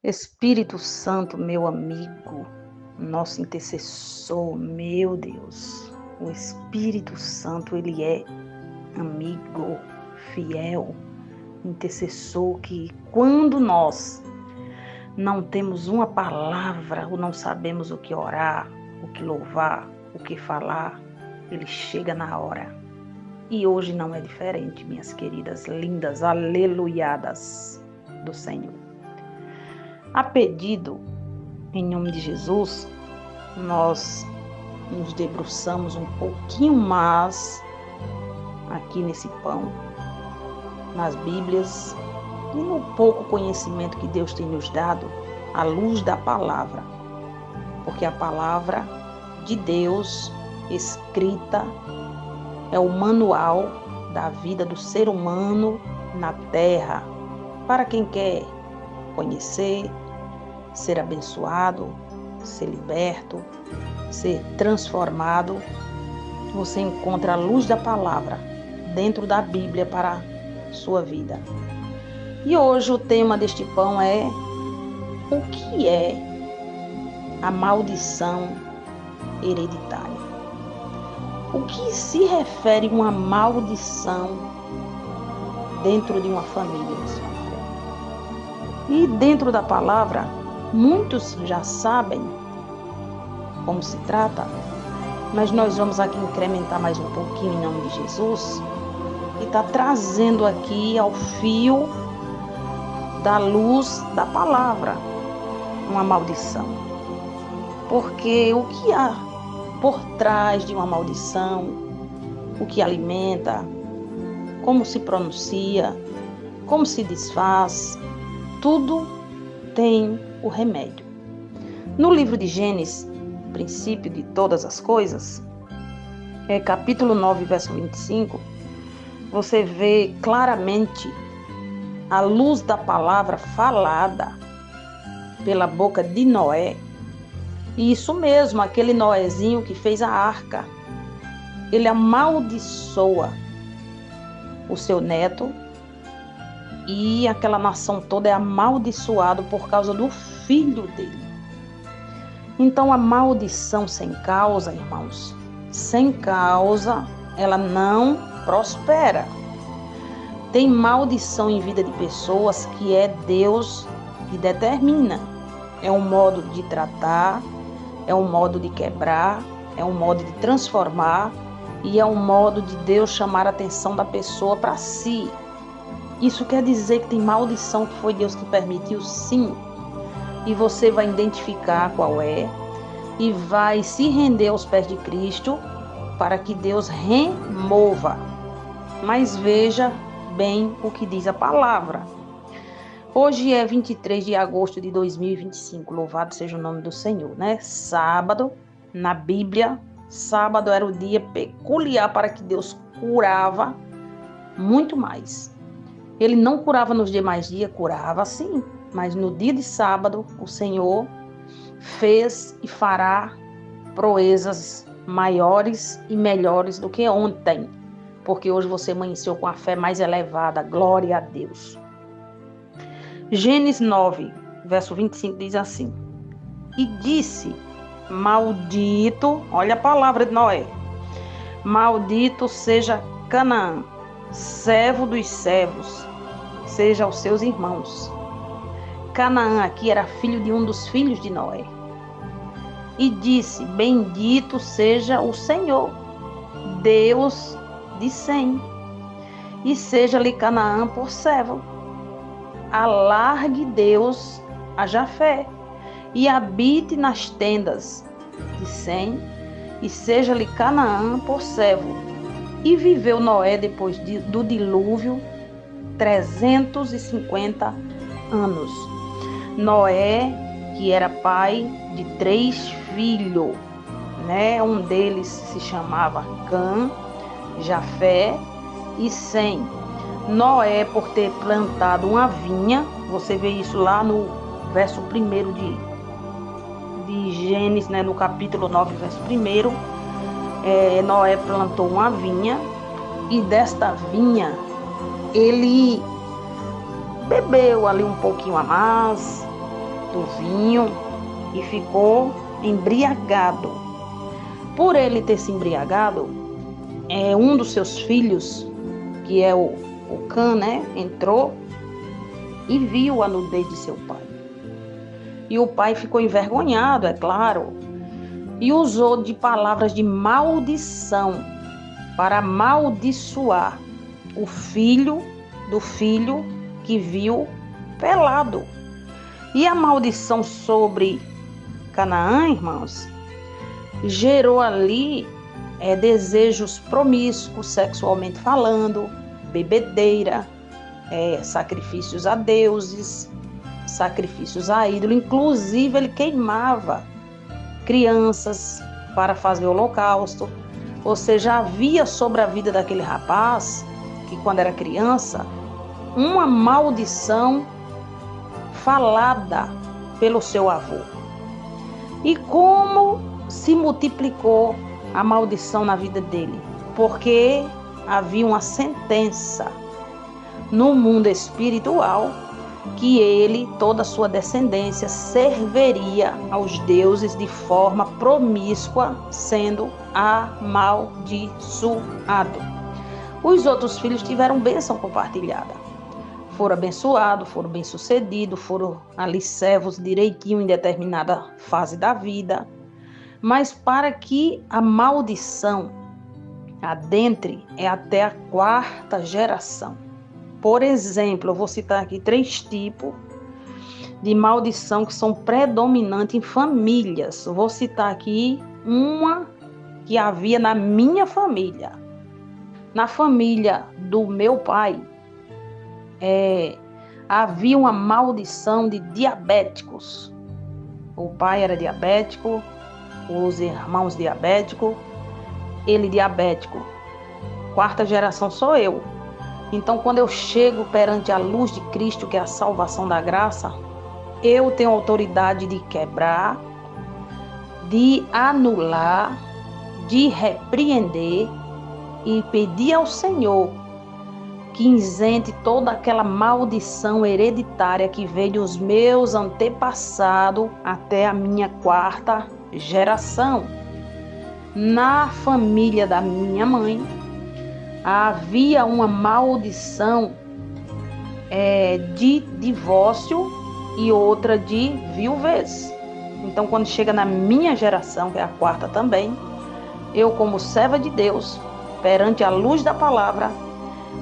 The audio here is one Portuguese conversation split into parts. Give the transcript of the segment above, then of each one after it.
Espírito Santo, meu amigo, nosso intercessor, meu Deus, o Espírito Santo, ele é amigo, fiel, intercessor que quando nós não temos uma palavra ou não sabemos o que orar, o que louvar, o que falar, ele chega na hora. E hoje não é diferente, minhas queridas, lindas, aleluiadas do Senhor. A pedido, em nome de Jesus, nós nos debruçamos um pouquinho mais aqui nesse pão, nas Bíblias e no pouco conhecimento que Deus tem nos dado à luz da palavra. Porque a palavra de Deus escrita é o manual da vida do ser humano na terra, para quem quer conhecer, ser abençoado, ser liberto, ser transformado. Você encontra a luz da palavra dentro da Bíblia para a sua vida. E hoje o tema deste pão é: o que é a maldição hereditária? O que se refere a uma maldição dentro de uma família? E dentro da palavra, muitos já sabem como se trata, mas nós vamos aqui incrementar mais um pouquinho em nome de Jesus e está trazendo aqui ao fio da luz da palavra uma maldição. Porque o que há por trás de uma maldição, o que alimenta, como se pronuncia, como se desfaz, tudo tem o remédio. No livro de Gênesis, princípio de todas as coisas, capítulo 9, verso 25, você vê claramente a luz da palavra falada pela boca de Noé. E isso mesmo, aquele Noézinho que fez a arca, ele amaldiçoa o seu neto e aquela nação toda é amaldiçoada por causa do filho dele. Então a maldição sem causa, irmãos, sem causa, ela não prospera. Tem maldição em vida de pessoas que é Deus que determina. É um modo de tratar, é um modo de quebrar, é um modo de transformar e é um modo de Deus chamar a atenção da pessoa para si. Isso quer dizer que tem maldição que foi Deus que permitiu, sim. E você vai identificar qual é e vai se render aos pés de Cristo para que Deus remova. Mas veja bem o que diz a palavra. Hoje é 23 de agosto de 2025, louvado seja o nome do Senhor, né? Sábado, na Bíblia, sábado era o dia peculiar para que Deus curava muito mais. Ele não curava nos demais dias, curava sim, mas no dia de sábado o Senhor fez e fará proezas maiores e melhores do que ontem, porque hoje você amanheceu com a fé mais elevada, glória a Deus. Gênesis 9, verso 25 diz assim: e disse, maldito, olha a palavra de Noé, maldito seja Canaã, servo dos servos, seja aos seus irmãos. Canaã aqui era filho de um dos filhos de Noé. E disse, bendito seja o Senhor, Deus de Sem, e seja-lhe Canaã por servo. Alargue Deus a Jafé, e habite nas tendas de Sem, e seja-lhe Canaã por servo. E viveu Noé depois do dilúvio 350 anos. Noé, que era pai de 3 filhos, né? Um deles se chamava Cã, Jafé e Sem. Noé, por ter plantado uma vinha, você vê isso lá no verso 1 de Gênesis, né? No capítulo 9, verso 1, Noé plantou uma vinha e desta vinha ele bebeu ali um pouquinho a mais, do vinho e ficou embriagado. Por ele ter se embriagado, um dos seus filhos, que é o Cã, entrou e viu a nudez de seu pai. E o pai ficou envergonhado, é claro, e usou de palavras de maldição para amaldiçoar o filho do filho que viu pelado. E a maldição sobre Canaã, irmãos, gerou ali desejos promíscuos, sexualmente falando, bebedeira, sacrifícios a deuses, sacrifícios a ídolo. Inclusive ele queimava crianças para fazer holocausto. Ou seja, havia sobre a vida daquele rapaz, que quando era criança, uma maldição falada pelo seu avô. E como se multiplicou a maldição na vida dele? Porque havia uma sentença no mundo espiritual que ele, toda a sua descendência, serviria aos deuses de forma promíscua, sendo amaldiçoado. Os outros filhos tiveram bênção compartilhada. Foram abençoados, foram bem-sucedidos, foram ali servos direitinho em determinada fase da vida. Mas para que a maldição adentre, é até a 4ª geração. Por exemplo, eu vou citar aqui 3 tipos de maldição que são predominantes em famílias. Eu vou citar aqui uma que havia na minha família. Na família do meu pai, havia uma maldição de diabéticos. O pai era diabético, os irmãos diabéticos, ele diabético. 4ª geração sou eu. Então, quando eu chego perante a luz de Cristo, que é a salvação da graça, eu tenho autoridade de quebrar, de anular, de repreender e pedir ao Senhor que isente toda aquela maldição hereditária que veio dos meus antepassados até a minha 4ª geração. Na família da minha mãe, havia uma maldição de divórcio e outra de viuvez. Então, quando chega na minha geração, que é a 4ª também, eu, como serva de Deus, perante a luz da palavra,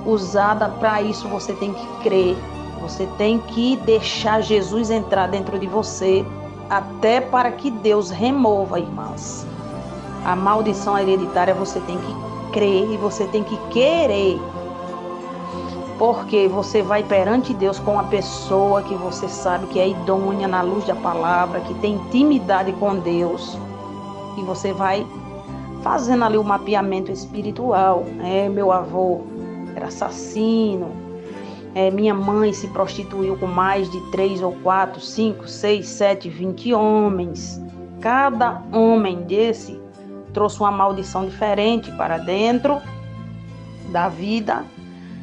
usada para isso, você tem que crer, você tem que deixar Jesus entrar dentro de você, até para que Deus remova, irmãs. A maldição hereditária você tem que crer e você tem que querer, porque você vai perante Deus com uma pessoa que você sabe que é idônea na luz da palavra, que tem intimidade com Deus, e você vai fazendo ali o mapeamento espiritual. Meu avô era assassino, minha mãe se prostituiu com mais de 3 ou 4, 5, 6, 7, 20 homens. Cada homem desse trouxe uma maldição diferente para dentro da vida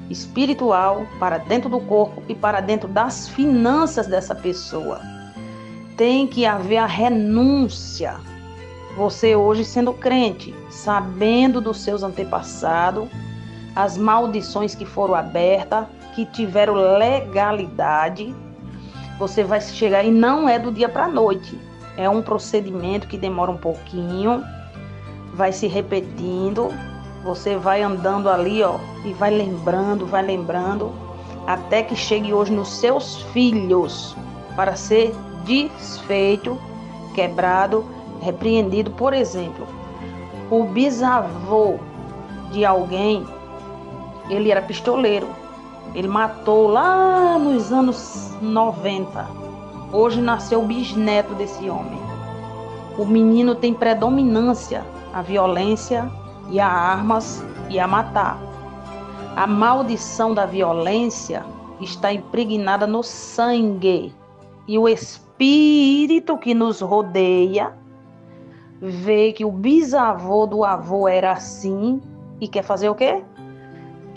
espiritual, para dentro do corpo e para dentro das finanças dessa pessoa. Tem que haver a renúncia. Você hoje sendo crente, sabendo dos seus antepassados, as maldições que foram abertas, que tiveram legalidade, você vai chegar, e não é do dia para a noite. É um procedimento que demora um pouquinho, vai se repetindo, você vai andando ali, e vai lembrando, até que chegue hoje nos seus filhos, para ser desfeito, quebrado, repreendido. Por exemplo, o bisavô de alguém, ele era pistoleiro, ele matou lá nos anos 90, hoje nasceu o bisneto desse homem. O menino tem predominância a violência e a armas e a matar. A maldição da violência está impregnada no sangue, e o espírito que nos rodeia vê que o bisavô do avô era assim e quer fazer o quê?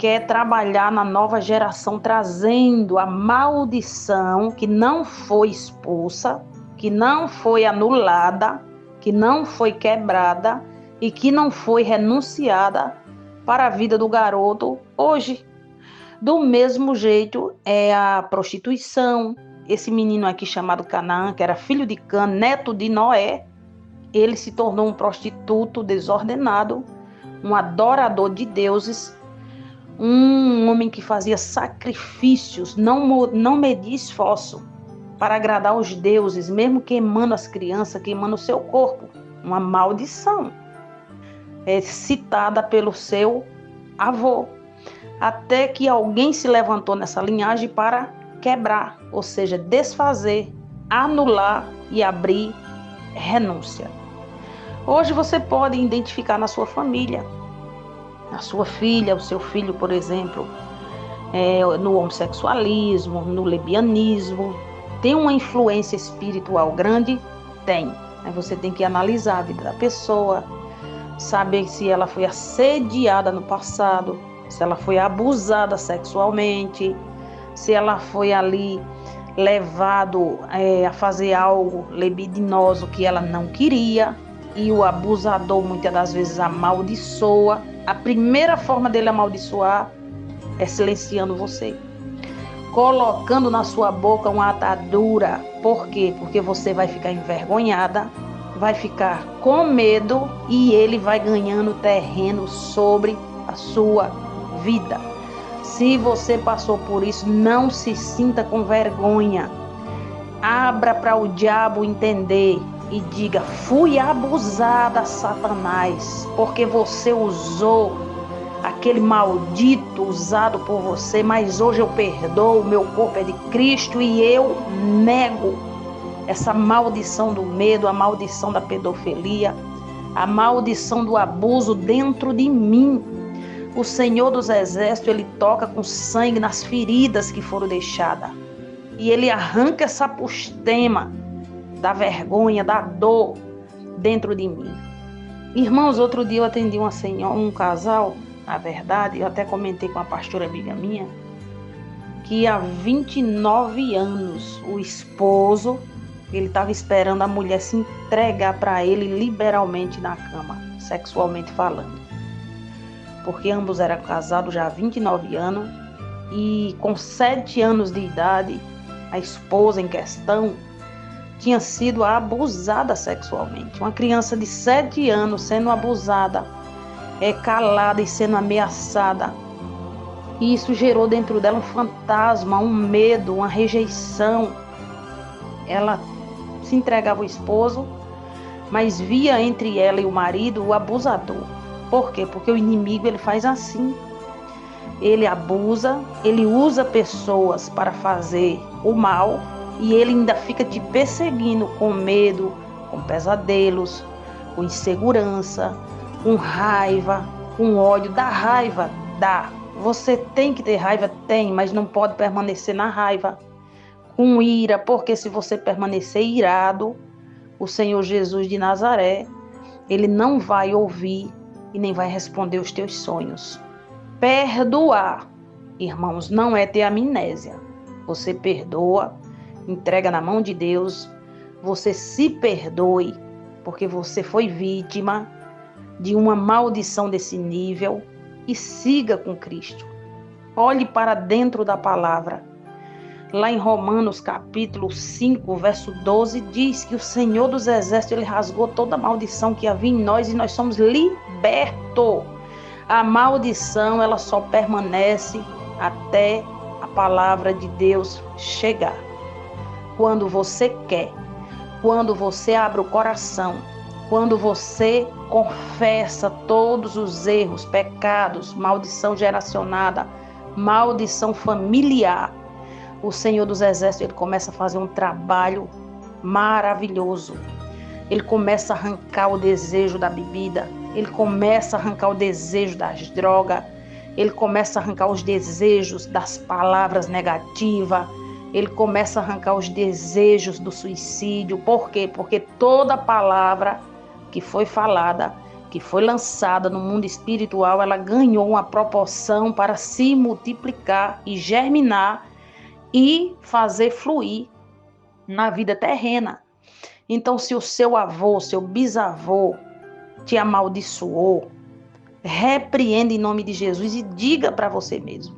quer trabalhar na nova geração, trazendo a maldição que não foi expulsa, que não foi anulada, que não foi quebrada e que não foi renunciada para a vida do garoto hoje. Do mesmo jeito é a prostituição. Esse menino aqui chamado Canaã, que era filho de Cã, neto de Noé, ele se tornou um prostituto desordenado, um adorador de deuses, um homem que fazia sacrifícios, não media esforço para agradar os deuses, mesmo queimando as crianças, queimando o seu corpo. Uma maldição citada pelo seu avô. Até que alguém se levantou nessa linhagem para quebrar, ou seja, desfazer, anular e abrir renúncia. Hoje você pode identificar na sua família, a sua filha, o seu filho, por exemplo, no homossexualismo, no lesbianismo. Tem uma influência espiritual grande? Tem. Aí você tem que analisar a vida da pessoa, saber se ela foi assediada no passado, se ela foi abusada sexualmente, se ela foi ali levado a fazer algo libidinoso que ela não queria, e o abusador muitas das vezes amaldiçoa. A primeira forma dele amaldiçoar é silenciando você, colocando na sua boca uma atadura. Por quê? Porque você vai ficar envergonhada, vai ficar com medo e ele vai ganhando terreno sobre a sua vida. Se você passou por isso, não se sinta com vergonha. Abra para o diabo entender e diga: fui abusada, Satanás, porque você usou aquele maldito usado por você, mas hoje eu perdoo, meu corpo é de Cristo e eu nego essa maldição do medo, a maldição da pedofilia, a maldição do abuso dentro de mim. O Senhor dos Exércitos, ele toca com sangue nas feridas que foram deixadas. E ele arranca essa apostema da vergonha, da dor dentro de mim. Irmãos, outro dia eu atendi um casal, na verdade, eu até comentei com a pastora amiga minha, que há 29 anos o esposo, ele estava esperando a mulher se entregar para ele liberalmente na cama, sexualmente falando. Porque ambos eram casados já há 29 anos e com 7 anos de idade, a esposa em questão tinha sido abusada sexualmente. Uma criança de 7 anos sendo abusada, calada e sendo ameaçada. E isso gerou dentro dela um fantasma, um medo, uma rejeição. Ela se entregava ao esposo, mas via entre ela e o marido o abusador. Por quê? Porque o inimigo ele faz assim. Ele abusa, ele usa pessoas para fazer o mal e ele ainda fica te perseguindo com medo, com pesadelos, com insegurança, com raiva, com ódio. Dá raiva? Dá. Você tem que ter raiva? Tem, mas não pode permanecer na raiva. Com ira, porque se você permanecer irado, o Senhor Jesus de Nazaré, ele não vai ouvir e nem vai responder os teus sonhos. Perdoar, irmãos, não é ter amnésia. Você perdoa, entrega na mão de Deus, você se perdoe, porque você foi vítima de uma maldição desse nível e siga com Cristo. Olhe para dentro da palavra. Lá em Romanos capítulo 5, verso 12, diz que o Senhor dos Exércitos, ele rasgou toda a maldição que havia em nós e nós somos libertos. A maldição, ela só permanece até a palavra de Deus chegar. Quando você quer, quando você abre o coração, quando você confessa todos os erros, pecados, maldição geracionada, maldição familiar, o Senhor dos Exércitos, ele começa a fazer um trabalho maravilhoso. Ele começa a arrancar o desejo da bebida, ele começa a arrancar o desejo das drogas, ele começa a arrancar os desejos das palavras negativas, ele começa a arrancar os desejos do suicídio. Por quê? Porque toda palavra que foi falada, que foi lançada no mundo espiritual, ela ganhou uma proporção para se multiplicar e germinar e fazer fluir na vida terrena. Então, se o seu avô, seu bisavô te amaldiçoou, repreenda em nome de Jesus e diga para você mesmo: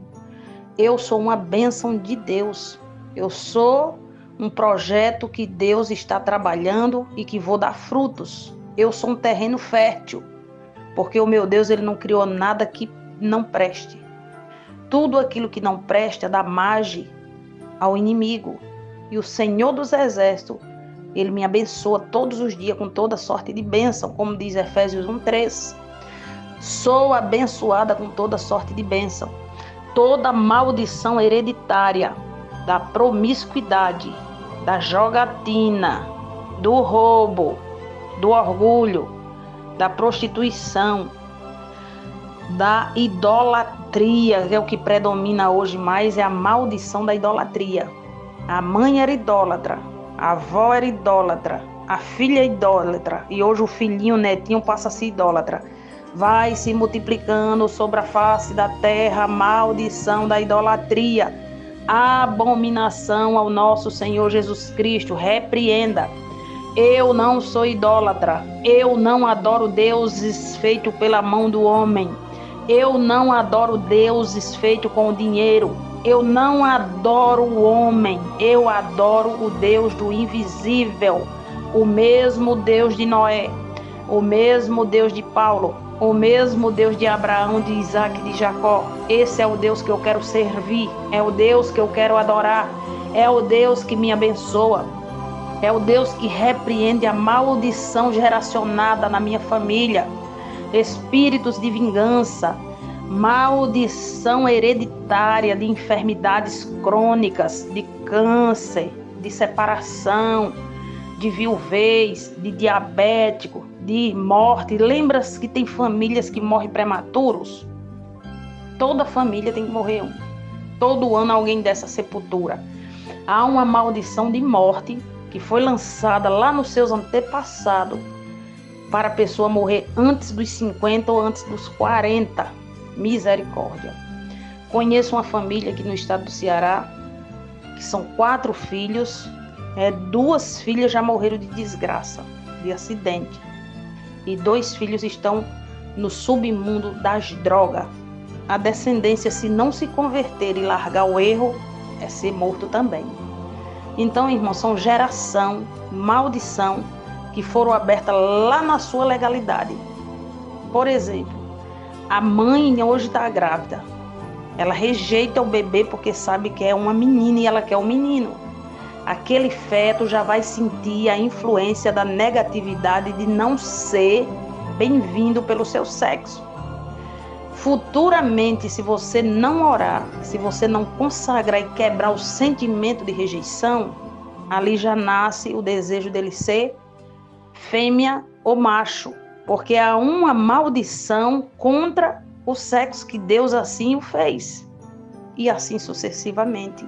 eu sou uma bênção de Deus. Eu sou um projeto que Deus está trabalhando e que vou dar frutos. Eu sou um terreno fértil, porque o meu Deus, ele não criou nada que não preste. Tudo aquilo que não presta dá margem ao inimigo. E o Senhor dos Exércitos, ele me abençoa todos os dias com toda sorte de bênção, como diz Efésios 1:3. Sou abençoada com toda sorte de bênção. Toda maldição hereditária da promiscuidade, da jogatina, do roubo, do orgulho, da prostituição, da idolatria, que é o que predomina hoje mais, é a maldição da idolatria. A mãe era idólatra, a avó era idólatra, a filha é idólatra, e hoje o filhinho, o netinho passa a ser idólatra. Vai se multiplicando sobre a face da terra a maldição da idolatria, a abominação ao nosso Senhor Jesus Cristo. Repreenda. Eu não sou idólatra, eu não adoro deuses feitos pela mão do homem, eu não adoro deuses feitos com o dinheiro, eu não adoro o homem, eu adoro o Deus do invisível, o mesmo Deus de Noé, o mesmo Deus de Paulo, o mesmo Deus de Abraão, de Isaac e de Jacó. Esse é o Deus que eu quero servir, é o Deus que eu quero adorar, é o Deus que me abençoa, é o Deus que repreende a maldição geracionada na minha família, espíritos de vingança, maldição hereditária de enfermidades crônicas, de câncer, de separação, de viuvez, de diabético, de morte. Lembra-se que tem famílias que morrem prematuros? Toda família tem que morrer um. Todo ano alguém dessa sepultura. Há uma maldição de morte que foi lançada lá nos seus antepassados para a pessoa morrer antes dos 50 ou antes dos 40. Misericórdia. Conheço uma família aqui no estado do Ceará, que são 4 filhos, 2 filhas já morreram de desgraça, de acidente. E 2 filhos estão no submundo das drogas. A descendência, se não se converter e largar o erro, é ser morto também. Então, irmãos, são geração, maldição, que foram abertas lá na sua legalidade. Por exemplo, a mãe hoje está grávida. Ela rejeita o bebê porque sabe que é uma menina e ela quer um menino. Aquele feto já vai sentir a influência da negatividade de não ser bem-vindo pelo seu sexo. Futuramente, se você não orar, se você não consagrar e quebrar o sentimento de rejeição, ali já nasce o desejo dele ser fêmea ou macho, porque há uma maldição contra o sexo que Deus assim o fez, e assim sucessivamente.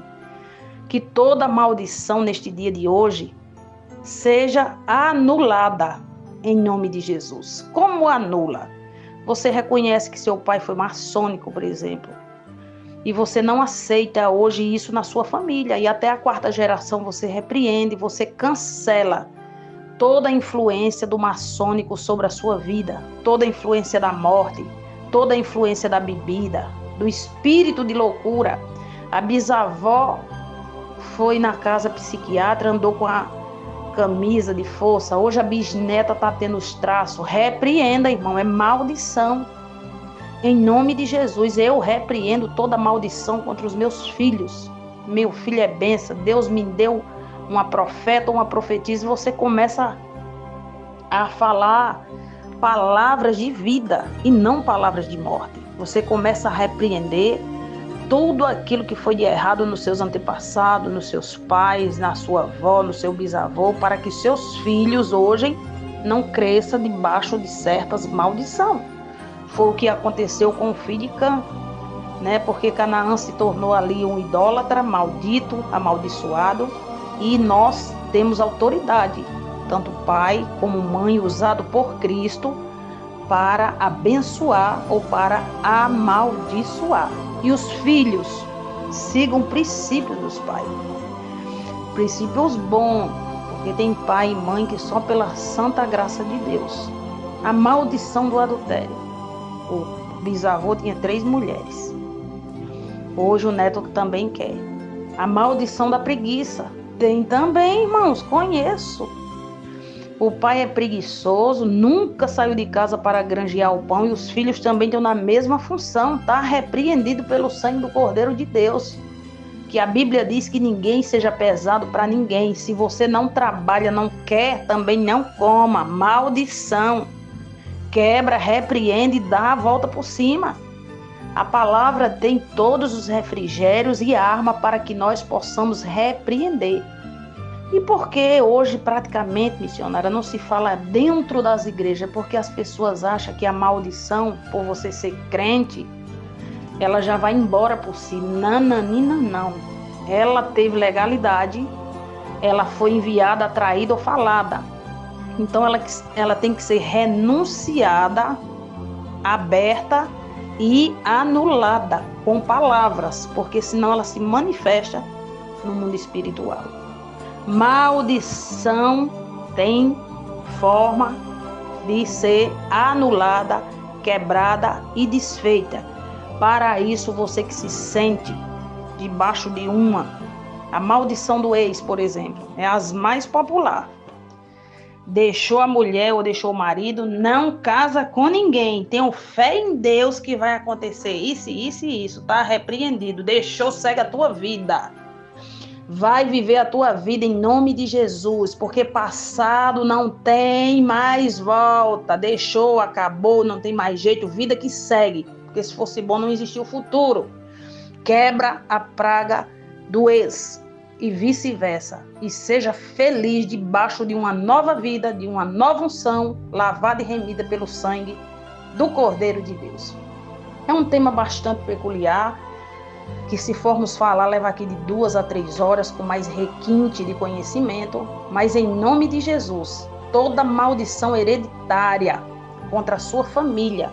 Que toda maldição neste dia de hoje seja anulada em nome de Jesus. Como anula? Você reconhece que seu pai foi maçônico, por exemplo, e você não aceita hoje isso na sua família, e até a 4ª geração você repreende, você cancela toda a influência do maçônico sobre a sua vida, toda a influência da morte, toda a influência da bebida, do espírito de loucura. A bisavó foi na casa psiquiatra, andou com a camisa de força, hoje a bisneta está tendo os traços. Repreenda, irmão, é maldição. Em nome de Jesus, eu repreendo toda maldição contra os meus filhos. Meu filho é bênção, Deus me deu uma profeta, uma profetisa, e você começa a falar palavras de vida e não palavras de morte. Você começa a repreender tudo aquilo que foi de errado nos seus antepassados, nos seus pais, na sua avó, no seu bisavô, para que seus filhos hoje não cresçam debaixo de certas maldições. Foi o que aconteceu com o filho de Cã, né? Porque Canaã se tornou ali um idólatra, maldito, amaldiçoado, e nós temos autoridade, tanto pai como mãe, usado por Cristo, para abençoar ou para amaldiçoar. E os filhos sigam princípios dos pais. Princípios bons, porque tem pai e mãe que só pela santa graça de Deus. A maldição do adultério. O bisavô tinha 3 mulheres. Hoje o neto também quer. A maldição da preguiça. Tem também, irmãos, conheço. O pai é preguiçoso, nunca saiu de casa para granjear o pão e os filhos também estão na mesma função. Está repreendido pelo sangue do Cordeiro de Deus. Que a Bíblia diz que ninguém seja pesado para ninguém. Se você não trabalha, não quer, também não coma. Maldição. Quebra, repreende e dá a volta por cima. A palavra tem todos os refrigérios e arma para que nós possamos repreender. E por que hoje praticamente, missionária, não se fala dentro das igrejas? Porque as pessoas acham que a maldição, por você ser crente, ela já vai embora por si. Nananina, não. Ela teve legalidade, ela foi enviada, atraída ou falada. Então ela tem que ser renunciada, aberta e anulada com palavras, porque senão ela se manifesta no mundo espiritual. Maldição tem forma de ser anulada, quebrada e desfeita. Para isso, você que se sente debaixo de a maldição do ex, por exemplo, é as mais popular. Deixou a mulher ou deixou o marido, não casa com ninguém. Tenho fé em Deus que vai acontecer isso, isso e isso. Tá repreendido. Deixou, segue a tua vida. Vai viver a tua vida em nome de Jesus, porque passado não tem mais volta. Deixou, acabou, não tem mais jeito. Vida que segue. Porque se fosse bom, não existia o futuro. Quebra a praga do ex e vice-versa. E seja feliz debaixo de uma nova vida, de uma nova unção, lavada e remida pelo sangue do Cordeiro de Deus. É um tema bastante peculiar, que se formos falar, leva aqui de 2 a 3 horas, com mais requinte de conhecimento. Mas em nome de Jesus, toda maldição hereditária contra a sua família,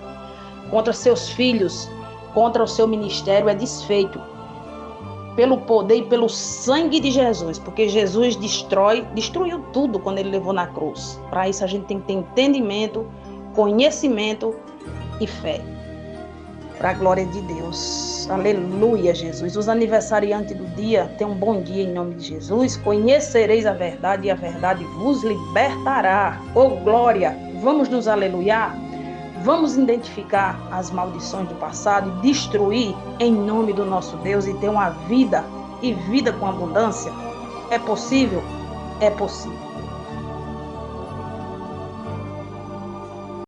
contra seus filhos, contra o seu ministério é desfeito pelo poder e pelo sangue de Jesus, porque Jesus destruiu tudo quando ele levou na cruz. Para isso a gente tem que ter entendimento, conhecimento e fé. Para a glória de Deus. Aleluia, Jesus. Os aniversariantes do dia, tenham um bom dia em nome de Jesus. Conhecereis a verdade e a verdade vos libertará. Oh glória! Vamos nos aleluiar? Vamos identificar as maldições do passado e destruir em nome do nosso Deus e ter uma vida e vida com abundância? É possível? É possível.